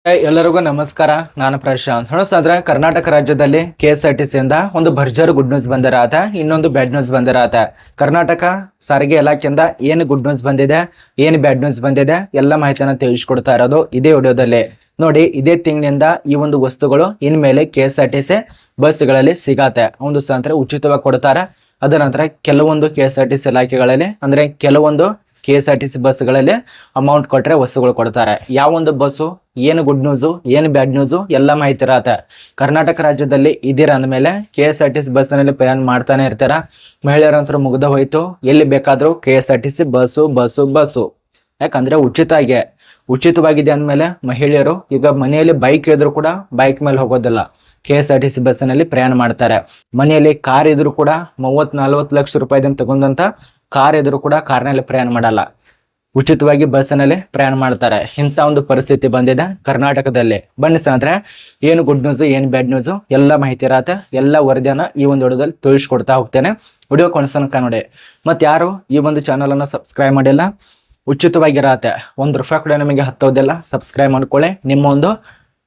ಎಲ್ಲರಿಗೂ ನಮಸ್ಕಾರ. ನಾನು ಪ್ರಶಾಂತ್. ಹೊಣಸಾದ್ರೆ ಕರ್ನಾಟಕ ರಾಜ್ಯದಲ್ಲಿ KSRTC ಇಂದ ಒಂದು ಭರ್ಜರಿ ಗುಡ್ ನ್ಯೂಸ್ ಬಂದಿರಾತ, ಇನ್ನೊಂದು ಬ್ಯಾಡ್ ನ್ಯೂಸ್ ಬಂದಿರಾತ. ಕರ್ನಾಟಕ ಸಾರಿಗೆ ಇಲಾಖೆಯಿಂದ ಏನು ಗುಡ್ ನ್ಯೂಸ್ ಬಂದಿದೆ, ಏನು ಬ್ಯಾಡ್ ನ್ಯೂಸ್ ಬಂದಿದೆ, ಎಲ್ಲ ಮಾಹಿತಿಯನ್ನು ತಿಳಿಸ್ಕೊಡ್ತಾ ಇರೋದು ಇದೇ ವಿಡಿಯೋದಲ್ಲಿ. ನೋಡಿ, ಇದೇ ತಿಂಗಳಿಂದ ಈ ಒಂದು ವಸ್ತುಗಳು ಇನ್ಮೇಲೆ KSRTC ಬಸ್ಗಳಲ್ಲಿ ಸಿಗತ್ತೆ. ಒಂದು ಸಂತರ ಉಚಿತವಾಗಿ ಕೊಡ್ತಾರೆ. ಅದರ ನಂತರ ಕೆಲವೊಂದು KSRTC ಇಲಾಖೆಗಳಲ್ಲಿ ಅಂದ್ರೆ ಕೆಲವೊಂದು KSRTC ಬಸ್ಗಳಲ್ಲಿ ಅಮೌಂಟ್ ಕೊಟ್ಟರೆ ವಸ್ತುಗಳು ಕೊಡ್ತಾರೆ. ಯಾವೊಂದು ಬಸ್ಸು, ಏನು ಗುಡ್ ನ್ಯೂಸು, ಏನು ಬ್ಯಾಡ್ ನ್ಯೂಸು, ಎಲ್ಲ ಮಾಹಿತಿ ಇರತ್ತೆ. ಕರ್ನಾಟಕ ರಾಜ್ಯದಲ್ಲಿ ಇದೀರ ಅಂದಮೇಲೆ KSRTC ಬಸ್ನಲ್ಲಿ ಪ್ರಯಾಣ ಮಾಡ್ತಾನೆ ಇರ್ತಾರ. ಮಹಿಳೆಯರಂತರೂ ಮುಗ್ದ ಹೋಯ್ತು, ಎಲ್ಲಿ ಬೇಕಾದರೂ KSRTC ಬಸ್ಸು. ಯಾಕಂದ್ರೆ ಉಚಿತವಾಗಿದೆ ಅಂದಮೇಲೆ ಮಹಿಳೆಯರು ಈಗ ಮನೆಯಲ್ಲಿ ಬೈಕ್ ಇದ್ರೂ ಕೂಡ ಬೈಕ್ ಮೇಲೆ ಹೋಗೋದಿಲ್ಲ, KSRTC ಬಸ್ಸಿನಲ್ಲಿ ಪ್ರಯಾಣ ಮಾಡ್ತಾರೆ. ಮನೆಯಲ್ಲಿ ಕಾರ್ ಇದ್ರೂ ಕೂಡ 30-40 ಲಕ್ಷ ರೂಪಾಯಿದಿಂದ ತಗೊಂಡಂತ ಕಾರ್ ಇದ್ರೂ ಕೂಡ ಕಾರ್ನಲ್ಲಿ ಪ್ರಯಾಣ ಮಾಡಲ್ಲ, ಉಚಿತವಾಗಿ ಬಸ್ಸಿನಲ್ಲಿ ಪ್ರಯಾಣ ಮಾಡ್ತಾರೆ. ಇಂಥ ಒಂದು ಪರಿಸ್ಥಿತಿ ಬಂದಿದೆ ಕರ್ನಾಟಕದಲ್ಲಿ. ಬನ್ನಿ ಸ್ನೇಹಿತರೆ, ಏನು ಗುಡ್ ನ್ಯೂಸು, ಏನು ಬ್ಯಾಡ್ ನ್ಯೂಸು, ಎಲ್ಲ ಮಾಹಿತಿ ಇರತ್ತೆ. ಎಲ್ಲ ವರದಿಯನ್ನ ಈ ಒಂದು ವಿಡಿಯೋದಲ್ಲಿ ತಿಳಿಸ್ಕೊಡ್ತಾ ಹೋಗ್ತೇನೆ. ವಿಡಿಯೋ ಕೊನೆತನಕ ನೋಡಿ. ಮತ್ತು ಯಾರು ಈ ಒಂದು ಚಾನಲನ್ನು ಸಬ್ಸ್ಕ್ರೈಬ್ ಮಾಡಿಲ್ಲ, ಉಚಿತವಾಗಿರತ್ತೆ, ₹1 ಕೂಡ ನಮಗೆ ಹತ್ತೋದಿಲ್ಲ. ಸಬ್ಸ್ಕ್ರೈಬ್ ಮಾಡ್ಕೊಳ್ಳಿ. ನಿಮ್ಮ ಒಂದು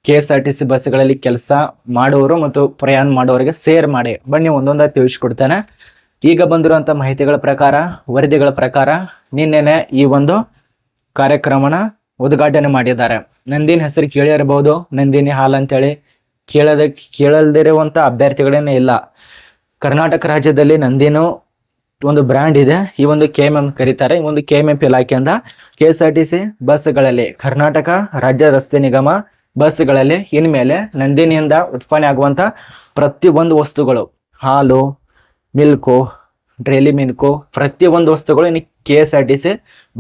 KSRTC ಬಸ್ಗಳಲ್ಲಿ ಕೆಲಸ ಮಾಡುವವರು ಮತ್ತು ಪ್ರಯಾಣ ಮಾಡುವವರಿಗೆ ಶೇರ್ ಮಾಡಿ. ಬನ್ನಿ ಒಂದೊಂದಾಗಿ ತಿಳಿಸ್ಕೊಡ್ತೇನೆ. ಈಗ ಬಂದಿರುವಂಥ ಮಾಹಿತಿಗಳ ಪ್ರಕಾರ, ವರದಿಗಳ ಪ್ರಕಾರ ನಿನ್ನೆನೆ ಈ ಒಂದು ಕಾರ್ಯಕ್ರಮನ ಉದ್ಘಾಟನೆ ಮಾಡಿದ್ದಾರೆ. ನಂದಿನಿ ಹೆಸರು ಕೇಳಿರಬಹುದು, ನಂದಿನಿ ಹಾಲ್ ಅಂತೇಳಿ. ಕೇಳಲ್ದಿರುವಂಥ ಅಭ್ಯರ್ಥಿಗಳೇನೇ ಇಲ್ಲ. ಕರ್ನಾಟಕ ರಾಜ್ಯದಲ್ಲಿ ನಂದಿನಿ ಒಂದು ಬ್ರ್ಯಾಂಡ್ ಇದೆ. ಈ ಒಂದು KMM ಕರೀತಾರೆ. ಈ ಒಂದು KMF ಇಲಾಖೆಯಿಂದ KSRTC ಬಸ್ಗಳಲ್ಲಿ, ಕರ್ನಾಟಕ ರಾಜ್ಯ ರಸ್ತೆ ನಿಗಮ ಬಸ್ಗಳಲ್ಲಿ ಇನ್ಮೇಲೆ ನಂದಿನಿಯಿಂದ ಉತ್ಪನ್ನ ಆಗುವಂಥ ಪ್ರತಿಯೊಂದು ವಸ್ತುಗಳು, ಹಾಲು, ಮಿಲ್ಕು, ಡ್ರೈಲಿ ಮಿಲ್ಕು, ಪ್ರತಿಯೊಂದು ವಸ್ತುಗಳು ಇನ್ನು KSRTC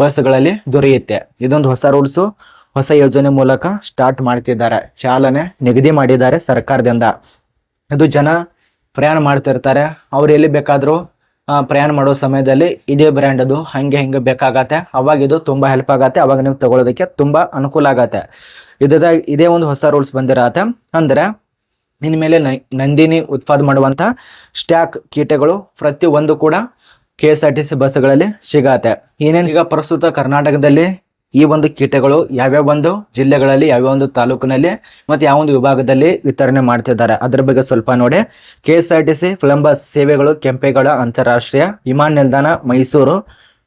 ಬಸ್ಗಳಲ್ಲಿ ದೊರೆಯುತ್ತೆ. ಇದೊಂದು ಹೊಸ ರೂಲ್ಸು, ಹೊಸ ಯೋಜನೆ ಮೂಲಕ ಸ್ಟಾರ್ಟ್ ಮಾಡ್ತಿದ್ದಾರೆ, ಚಾಲನೆ ನಿಗದಿ ಮಾಡಿದ್ದಾರೆ ಸರ್ಕಾರದಿಂದ. ಇದು ಜನ ಪ್ರಯಾಣ ಮಾಡ್ತಿರ್ತಾರೆ, ಅವ್ರು ಎಲ್ಲಿ ಬೇಕಾದರೂ ಪ್ರಯಾಣ ಮಾಡೋ ಸಮಯದಲ್ಲಿ ಇದೇ ಬ್ರ್ಯಾಂಡ್ ಅದು ಹಂಗೆ ಬೇಕಾಗತ್ತೆ. ಅವಾಗ ಇದು ತುಂಬ ಹೆಲ್ಪ್ ಆಗತ್ತೆ, ಅವಾಗ ನೀವು ತಗೊಳ್ಳೋದಕ್ಕೆ ತುಂಬ ಅನುಕೂಲ ಆಗತ್ತೆ. ಇದೇ ಒಂದು ಹೊಸ ರೂಲ್ಸ್ ಬಂದಿರತ್ತೆ. ಅಂದರೆ ಇನ್ಮೇಲೆ ನಂದಿನಿ ಉತ್ಪಾದನೆ ಮಾಡುವಂಥ ಸ್ಟ್ಯಾಕ್ ಕೀಟಗಳು ಪ್ರತಿಯೊಂದು ಕೂಡ KSRTC ಬಸ್ಗಳಲ್ಲಿ ಸಿಗತ್ತೆ. ಏನೇನು ಈಗ ಪ್ರಸ್ತುತ ಕರ್ನಾಟಕದಲ್ಲಿ ಈ ಒಂದು ಕೀಟಗಳು ಯಾವ್ಯಾವ ಒಂದು ಜಿಲ್ಲೆಗಳಲ್ಲಿ, ಯಾವ್ಯಾವ ಒಂದು ತಾಲೂಕಿನಲ್ಲಿ ಮತ್ತು ಯಾವ ಒಂದು ವಿಭಾಗದಲ್ಲಿ ವಿತರಣೆ ಮಾಡ್ತಿದ್ದಾರೆ ಅದ್ರ ಬಗ್ಗೆ ಸ್ವಲ್ಪ ನೋಡಿ. KSRTC ಫ್ಲಂಬಸ್ ಸೇವೆಗಳು ಕೆಂಪೇಗೌಡ ಅಂತಾರಾಷ್ಟ್ರೀಯ ವಿಮಾನ ನಿಲ್ದಾಣ, ಮೈಸೂರು,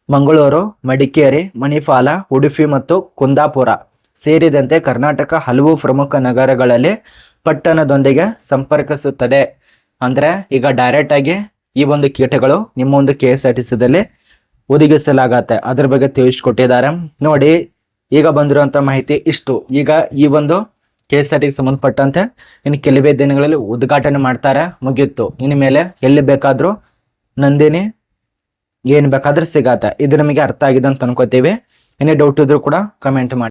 ಮಂಗಳೂರು, ಮಡಿಕೇರಿ, ಮಣಿಪಾಲ, ಉಡುಪಿ ಮತ್ತು ಕುಂದಾಪುರ ಸೇರಿದಂತೆ ಕರ್ನಾಟಕ ಹಲವು ಪ್ರಮುಖ ನಗರಗಳಲ್ಲಿ ಪಟ್ಟಣದೊಂದಿಗೆ ಸಂಪರ್ಕಿಸುತ್ತದೆ. ಅಂದರೆ ಈಗ ಡೈರೆಕ್ಟ್ ಆಗಿ ಈ ಒಂದು ಕೀಟಗಳು ನಿಮ್ಮ ಒಂದು KSRTCದಲ್ಲಿ ಒದಗಿಸಲಾಗತ್ತೆ. ಅದ್ರ ಬಗ್ಗೆ ತಿಳಿಸ್ಕೊಟ್ಟಿದ್ದಾರೆ. ನೋಡಿ, ಈಗ ಬಂದಿರುವಂಥ ಮಾಹಿತಿ ಇಷ್ಟು. ಈಗ ಈ ಒಂದು KSRTC ಸಂಬಂಧಪಟ್ಟಂತೆ ಇನ್ನು ಕೆಲವೇ ದಿನಗಳಲ್ಲಿ ಉದ್ಘಾಟನೆ ಮಾಡ್ತಾರೆ, ಮುಗೀತು. ಇನ್ಮೇಲೆ ಎಲ್ಲಿ ಬೇಕಾದರೂ ನಂದಿನಿ ಏನು ಬೇಕಾದ್ರೂ ಸಿಗತ್ತೆ. ಇದು ನಮಗೆ ಅರ್ಥ ಆಗಿದೆ ಅಂತ ಅನ್ಕೋತೀವಿ. ಏನೇ ಡೌಟ್ ಇದ್ರೂ ಕೂಡ ಕಮೆಂಟ್ ಮಾಡಿ.